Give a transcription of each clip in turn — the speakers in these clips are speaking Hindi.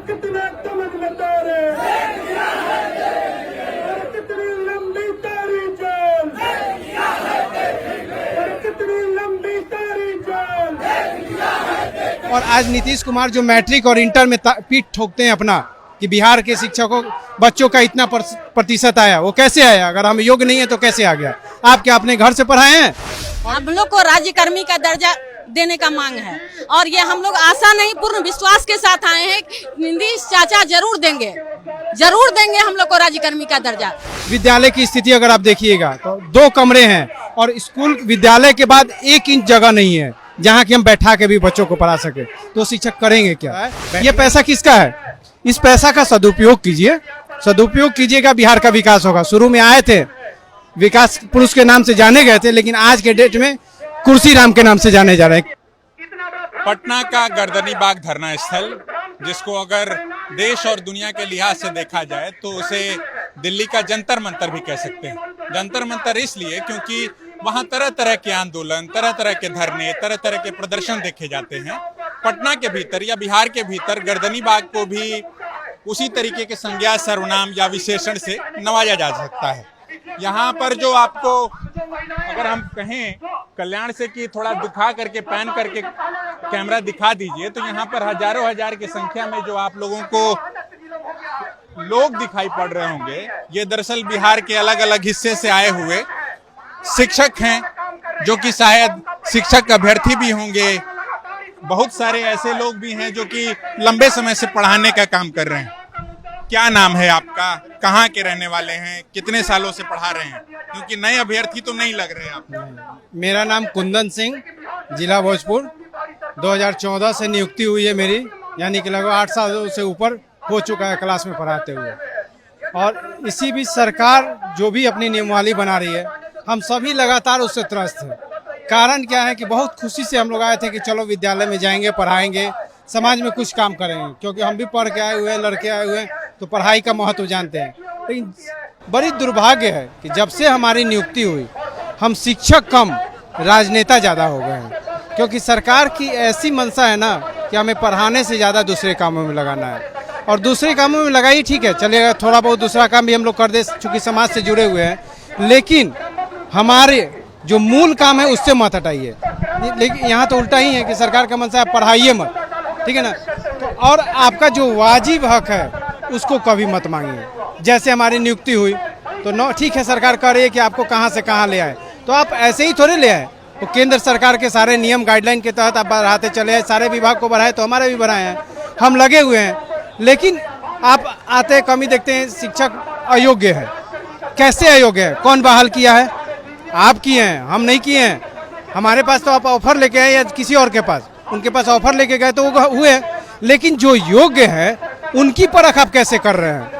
कितने तमगलदार कितनी लंबी तारी जान कितनी लंबी तारी जान। और आज नीतीश कुमार जो मैट्रिक और इंटर में पीठ ठोकते हैं अपना कि बिहार के शिक्षकों बच्चों का इतना प्रतिशत आया, वो कैसे आया? अगर हम योग्य नहीं है तो कैसे आ गया? आप क्या अपने घर से पढ़ाए हैं? हम लोग को राज्यकर्मी का दर्जा देने का मांग है और ये हम लोग आशा नहीं पूर्ण विश्वास के साथ आए हैं। नीतीश चाचा जरूर देंगे हम लोग को राज्यकर्मी का दर्जा। विद्यालय की स्थिति अगर आप देखिएगा तो 2 कमरे हैं और स्कूल विद्यालय के बाद 1 इंच जगह नहीं है जहाँ की हम बैठा के भी बच्चों को पढ़ा सके। तो शिक्षक करेंगे क्या? ये पैसा किसका है? इस पैसा का सदुपयोग कीजिए, सदुपयोग कीजिएगा, बिहार का विकास होगा। शुरू में आए थे विकास पुरुष के नाम से जाने गए थे, लेकिन आज के डेट में कुर्सी राम के नाम से जाने जा रहे हैं। पटना का गर्दनी बाग धरना स्थल, जिसको अगर देश और दुनिया के लिहाज से देखा जाए तो उसे दिल्ली का जंतर मंतर भी कह सकते हैं। जंतर मंतर इसलिए क्योंकि वहां तरह तरह के आंदोलन, तरह तरह के धरने, तरह तरह के प्रदर्शन देखे जाते हैं। पटना के भीतर या बिहार के भीतर गर्दनी बाग को भी उसी तरीके के संज्ञा, सर्वनाम या विशेषण से नवाजा जा सकता है। यहाँ पर जो आपको अगर हम कहें कल्याण से कि थोड़ा दिखा करके पैन करके कैमरा दिखा दीजिए, तो यहाँ पर हजारों हजार की संख्या में जो आप लोगों को लोग दिखाई पड़ रहे होंगे, ये दरअसल बिहार के अलग अलग हिस्से से आए हुए शिक्षक हैं, जो कि शायद शिक्षक अभ्यर्थी भी होंगे। बहुत सारे ऐसे लोग भी हैं जो कि लंबे समय से पढ़ाने का काम कर रहे हैं। क्या नाम है आपका? कहाँ के रहने वाले हैं? कितने सालों से पढ़ा रहे हैं? क्योंकि नए अभ्यर्थी तो नहीं लग रहे आप। मेरा नाम कुंदन सिंह, जिला भोजपुर। 2014 से नियुक्ति हुई है मेरी, यानी कि लगभग 8 सालों से ऊपर हो चुका है क्लास में पढ़ाते हुए। और इसी बीच सरकार जो भी अपनी नियमावली बना रही है, हम सभी लगातार उससे त्रस्त हैं। कारण क्या है कि बहुत खुशी से हम लोग आए थे कि चलो विद्यालय में जाएंगे, पढ़ाएंगे, समाज में कुछ काम करेंगे, क्योंकि हम भी पढ़ के आए हुए हैं, लड़के आए हुए हैं, तो पढ़ाई का महत्व जानते हैं। लेकिन बड़ी दुर्भाग्य है कि जब से हमारी नियुक्ति हुई, हम शिक्षक कम राजनेता ज़्यादा हो गए हैं। क्योंकि सरकार की ऐसी मंशा है ना कि हमें पढ़ाने से ज़्यादा दूसरे कामों में लगाना है। और दूसरे कामों में लगाई ठीक है, चलिए थोड़ा बहुत दूसरा काम भी हम लोग कर दे, चूँकि समाज से जुड़े हुए हैं, लेकिन हमारे जो मूल काम है उससे मत हटाइए। लेकिन यहाँ तो उल्टा ही है कि सरकार का मंशा है पढ़ाइए मत, ठीक है ना? तो और आपका जो वाजिब हक है उसको कभी मत मांगिए। जैसे हमारी नियुक्ति हुई तो ठीक है, सरकार कह रही है कि आपको कहाँ से कहाँ ले आए, तो आप ऐसे ही थोड़े ले आए। तो केंद्र सरकार के सारे नियम गाइडलाइन के तहत आप बढ़ाते चले आए, सारे विभाग को बढ़ाए, तो हमारे भी बढ़ाए हैं, हम लगे हुए हैं। लेकिन आप आते कमी देखते हैं शिक्षक अयोग्य है। कैसे अयोग्य है? कौन बहाल किया है? आप किए हैं, हम नहीं किए हैं। हमारे पास तो आप ऑफर लेके आए या किसी और के पास, उनके पास ऑफर लेके गए तो वो हुए। लेकिन जो योग्य है उनकी परख आप कैसे कर रहे हैं?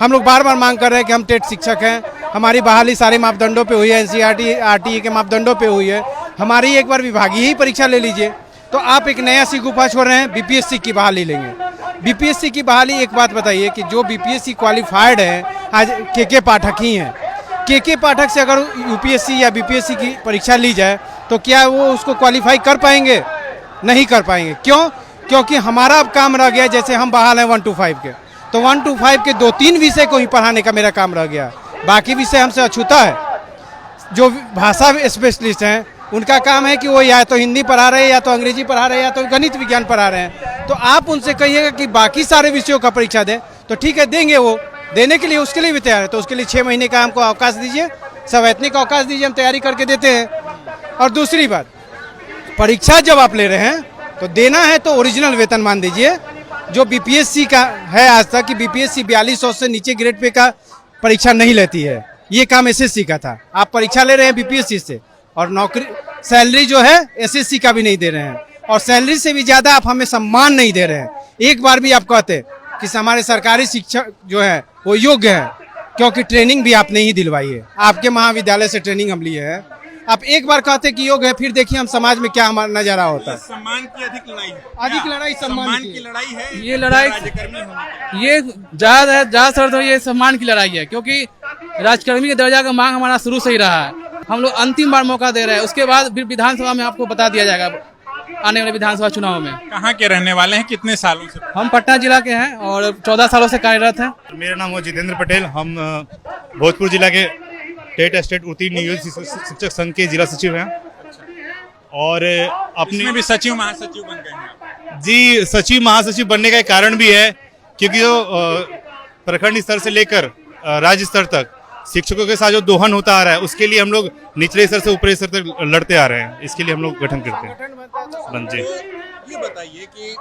हम लोग बार बार मांग कर रहे हैं कि हम टेट शिक्षक हैं, हमारी बहाली सारे मापदंडों पे हुई है, एनसीईआरटी आरटीई के मापदंडों पे हुई है, हमारी एक बार विभागीय ही परीक्षा ले लीजिए। तो आप एक नया सी गुफा छोड़ रहे हैं, बीपीएससी की बहाली लेंगे। बीपीएससी की बहाली, एक बात बताइए कि जो बीपीएससी क्वालिफाइड है आज के पाठक ही हैं। के पाठक से अगर यूपीएससी या बीपीएससी की परीक्षा ली जाए तो क्या वो उसको क्वालिफाई कर पाएंगे? नहीं कर पाएंगे। क्यों? क्योंकि हमारा अब काम रह गया, जैसे हम बहाल हैं 1 to 5 के, तो 1 to 5 के 2-3 विषय को ही पढ़ाने का मेरा काम रह गया। बाकी विषय हमसे अछूता है। जो भाषा स्पेशलिस्ट हैं उनका काम है कि वो या तो हिंदी पढ़ा रहे हैं, या तो अंग्रेजी पढ़ा रहे हैं, या तो गणित विज्ञान पढ़ा रहे हैं। तो आप उनसे कहिएगा कि बाकी सारे विषयों का परीक्षा दें, तो ठीक है, देंगे। वो देने के लिए उसके लिए भी तैयार है, तो उसके लिए 6 महीने का हमको अवकाश दीजिए, सवैतनिक अवकाश दीजिए, हम तैयारी करके देते हैं। और दूसरी बात, परीक्षा जब आप ले रहे हैं तो देना है तो ओरिजिनल वेतन मान दीजिए। जो बीपीएससी का है आज तक कि बीपीएससी 4200 से नीचे ग्रेड पे का परीक्षा नहीं लेती है, ये काम एसएससी का था। आप परीक्षा ले रहे हैं बीपीएससी से, और नौकरी सैलरी जो है एसएससी का भी नहीं दे रहे हैं, और सैलरी से भी ज्यादा आप हमें सम्मान नहीं दे रहे हैं। एक बार भी आप कहते कि हमारे सरकारी शिक्षक जो है वो योग्य है, क्योंकि ट्रेनिंग भी आपने ही दिलवाई है, आपके महाविद्यालय से ट्रेनिंग हम लिए हैं। आप एक बार कहते कि योग्य है, फिर देखिए हम समाज में क्या हमारा नजारा होता है। सम्मान की अधिक लड़ाई है, अधिक लड़ाई सम्मान की लड़ाई है। ये लड़ाई, ये ज्यादा शर्त है, ये सम्मान की लड़ाई है। क्योंकि राजकर्मी के दर्जा का मांग हमारा शुरू से ही रहा है। हम लोग अंतिम बार मौका दे रहे हैं, उसके बाद फिर विधानसभा में आपको बता दिया जाएगा आने वाले विधानसभा चुनाव में। कहाँ के रहने वाले हैं, कितने सालों से? हम पटना जिला के हैं और 14 सालों से कार्यरत हैं। मेरा नाम है जितेंद्र पटेल। हम भोजपुर जिला के टेट स्टेट उत्तीर्ण नियोजित शिक्षक संघ के जिला सचिव हैं और अपने इसमें भी सचिव महासचिव बन गए हैं। जी, सचिव महासचिव बनने का एक कारण भी है क्योंकि जो प्रखंड स्तर से लेकर राज्य स्तर तक शिक्षकों के साथ जो दोहन होता आ रहा है, उसके लिए हम लोग निचले स्तर से ऊपरी स्तर तक लड़ते आ रहे हैं। इसके लिए हम लोग गठन करते हैं। जी, ये बताइए कि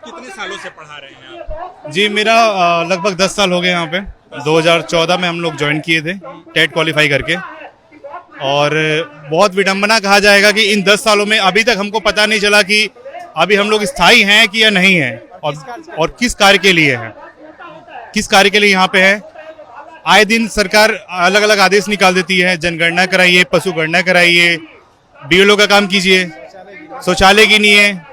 कितने सालों से पढ़ा रहे हैं आप? जी, मेरा लगभग 10 साल हो गए यहाँ पे। 2014 में हम लोग ज्वाइन किए थे टेट क्वालिफाई करके और बहुत विडंबना कहा जाएगा कि इन 10 सालों में अभी तक हमको पता नहीं चला कि अभी हम लोग स्थायी हैं कि या नहीं है और किस कार्य के लिए है, किस कार्य के लिए यहाँ पे है। आए दिन सरकार अलग अलग आदेश निकाल देती है, जनगणना कराइए, पशु गणना कराइए, बीएलओ का काम कीजिए, शौचालय की नहीं है,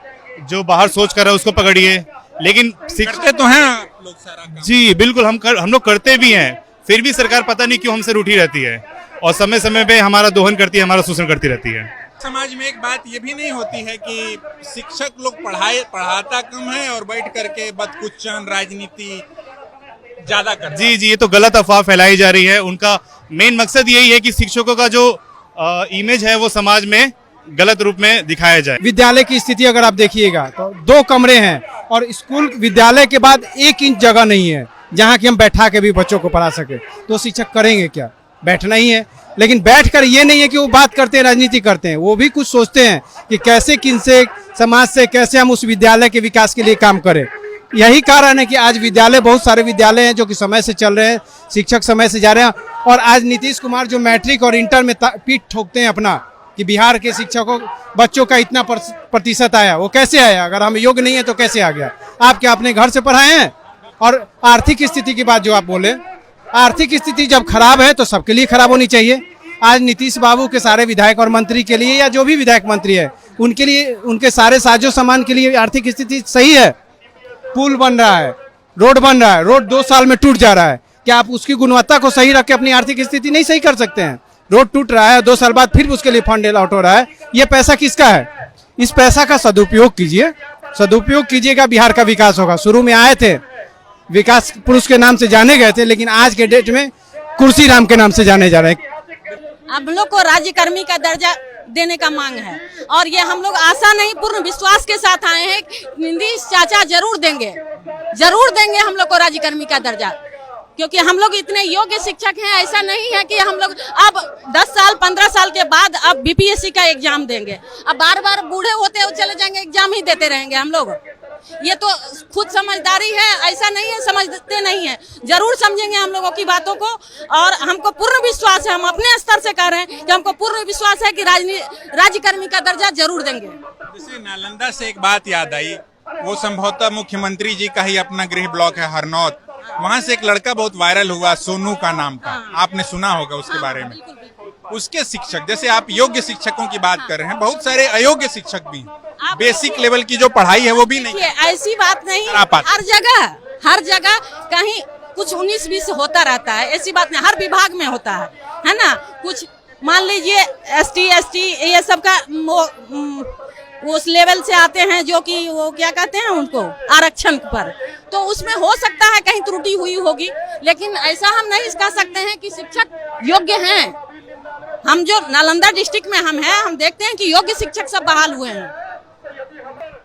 जो बाहर सोच कर रहा है उसको पकड़िए। लेकिन करते तो हैं लोग सारा काम। जी बिल्कुल, हम लोग करते भी हैं, फिर भी सरकार पता नहीं क्यों हमसे रूठी रहती है और समय समय पे हमारा दोहन करती है, हमारा शोषण करती रहती है। समाज में एक बात ये भी नहीं होती है कि शिक्षक लोग पढ़ाता कम है और बैठ करके बदकुच्चन राजनीति ज्यादा करते हैं। जी, ये तो गलत अफवाह फैलाई जा रही है। उनका मेन मकसद यही है कि शिक्षकों का जो इमेज है वो समाज में गलत रूप में दिखाया जाए। विद्यालय की स्थिति अगर आप देखिएगा तो 2 कमरे हैं और स्कूल विद्यालय के बाद 1 इंच जगह नहीं है जहाँ की हम बैठा के भी बच्चों को पढ़ा सके। तो शिक्षक करेंगे क्या? बैठना ही है। लेकिन बैठकर ये नहीं है कि वो बात करते हैं, राजनीति करते हैं, वो भी कुछ सोचते हैं कि कैसे किनसे समाज से कैसे हम उस विद्यालय के विकास के लिए काम करें। यही कारण है कि आज विद्यालय, बहुत सारे विद्यालय हैं जो कि समय से चल रहे हैं, शिक्षक समय से जा रहे हैं। और आज नीतीश कुमार जो मैट्रिक और इंटर में पीठ ठोकते हैं अपना कि बिहार के शिक्षकों बच्चों का इतना प्रतिशत आया, वो कैसे आया? अगर हम योग्य नहीं है तो कैसे आ गया? आप क्या अपने घर से पढ़ाए हैं? और आर्थिक स्थिति की बात जो आप बोले, आर्थिक स्थिति जब खराब है तो सबके लिए खराब होनी चाहिए। आज नीतीश बाबू के सारे विधायक और मंत्री के लिए या जो भी विधायक मंत्री है उनके लिए, उनके सारे साजो सामान के लिए आर्थिक स्थिति सही है। पुल बन रहा है, रोड बन रहा है, रोड 2 साल में टूट जा रहा है। क्या आप उसकी गुणवत्ता को सही रख के अपनी आर्थिक स्थिति नहीं सही कर सकते हैं? रोड टूट रहा है, 2 साल बाद फिर उसके लिए फंड अलॉट हो रहा है। ये पैसा किसका है? इस पैसा का सदुपयोग कीजिए, सदुपयोग कीजिएगा, बिहार का विकास होगा। शुरू में आए थे, विकास पुरुष के नाम से जाने गए थे, लेकिन आज के डेट में कुर्सी राम के नाम से जाने जा रहे हैं। हम लोग को राज्यकर्मी का दर्जा देने का मांग है और ये हम लोग आशा नहीं, पूर्ण विश्वास के साथ आए हैं। नीतीश चाचा जरूर देंगे हम लोग को राज्यकर्मी का दर्जा, क्योंकि हम लोग इतने योग्य शिक्षक हैं। ऐसा नहीं है कि हम लोग अब 10 साल 15 साल के बाद अब बीपीएससी का एग्जाम देंगे, अब बार बार बूढ़े होते हुए चले जाएंगे, एग्जाम ही देते रहेंगे हम लोग। ये तो खुद समझदारी है, ऐसा नहीं है समझते नहीं है, जरूर समझेंगे हम लोगों की बातों को। और हमको पूर्ण विश्वास है, हम अपने स्तर से कह रहे हैं कि हमको पूर्ण विश्वास है कि राज्यकर्मी का दर्जा जरूर देंगे। जैसे नालंदा से एक बात याद आई, वो संभवतः मुख्यमंत्री जी का ही अपना गृह ब्लॉक है हरनौत। वहां से एक लड़का बहुत वायरल हुआ, सोनू का नाम का, आपने सुना होगा उसके बारे में। उसके शिक्षक, जैसे आप योग्य शिक्षकों की बात कर रहे हैं, बहुत सारे अयोग्य शिक्षक भी हैं। बेसिक लेवल की जो पढ़ाई है वो भी नहीं। ऐसी बात नहीं, हर जगह कहीं कुछ 19-20 होता रहता है, ऐसी बात नहीं, हर विभाग में होता है ना। कुछ मान लीजिए ST ये सब का उस लेवल से आते हैं जो कि वो क्या कहते हैं उनको आरक्षण पर, तो उसमें हो सकता है कहीं त्रुटि हुई होगी, लेकिन ऐसा हम नहीं कह सकते हैं कि शिक्षक योग्य हैं। हम जो नालंदा डिस्ट्रिक्ट में हम हैं, हम देखते हैं कि योग्य शिक्षक सब बहाल हुए हैं।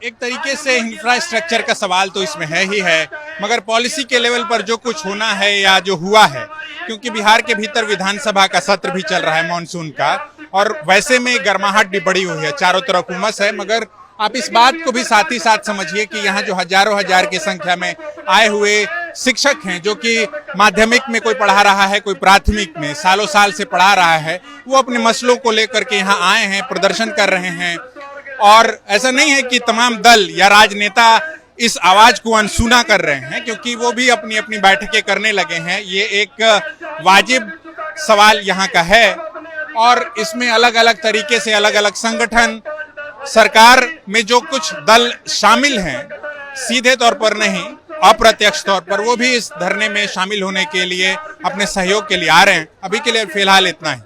एक तरीके से इंफ्रास्ट्रक्चर का सवाल तो इसमें है ही है, मगर पॉलिसी के लेवल पर जो कुछ होना है या जो हुआ है, क्योंकि बिहार के भीतर विधानसभा का सत्र भी चल रहा है मॉनसून का, और वैसे में गर्माहट भी बढ़ी हुई है, चारों तरफ उमस है। मगर आप इस बात को भी साथ ही साथ समझिए कि यहाँ जो हजारों हजार की संख्या में आए हुए शिक्षक हैं, जो कि माध्यमिक में कोई पढ़ा रहा है, कोई प्राथमिक में सालों साल से पढ़ा रहा है, वो अपने मसलों को लेकर के यहाँ आए हैं, प्रदर्शन कर रहे हैं। और ऐसा नहीं है कि तमाम दल या राजनेता इस आवाज को अनसुना कर रहे हैं, क्योंकि वो भी अपनी अपनी बैठकें करने लगे हैं। ये एक वाजिब सवाल यहाँ का है और इसमें अलग अलग तरीके से अलग अलग संगठन, सरकार में जो कुछ दल शामिल हैं, सीधे तौर पर नहीं, अप्रत्यक्ष तौर पर वो भी इस धरने में शामिल होने के लिए अपने सहयोग के लिए आ रहे हैं। अभी के लिए फिलहाल इतना ही।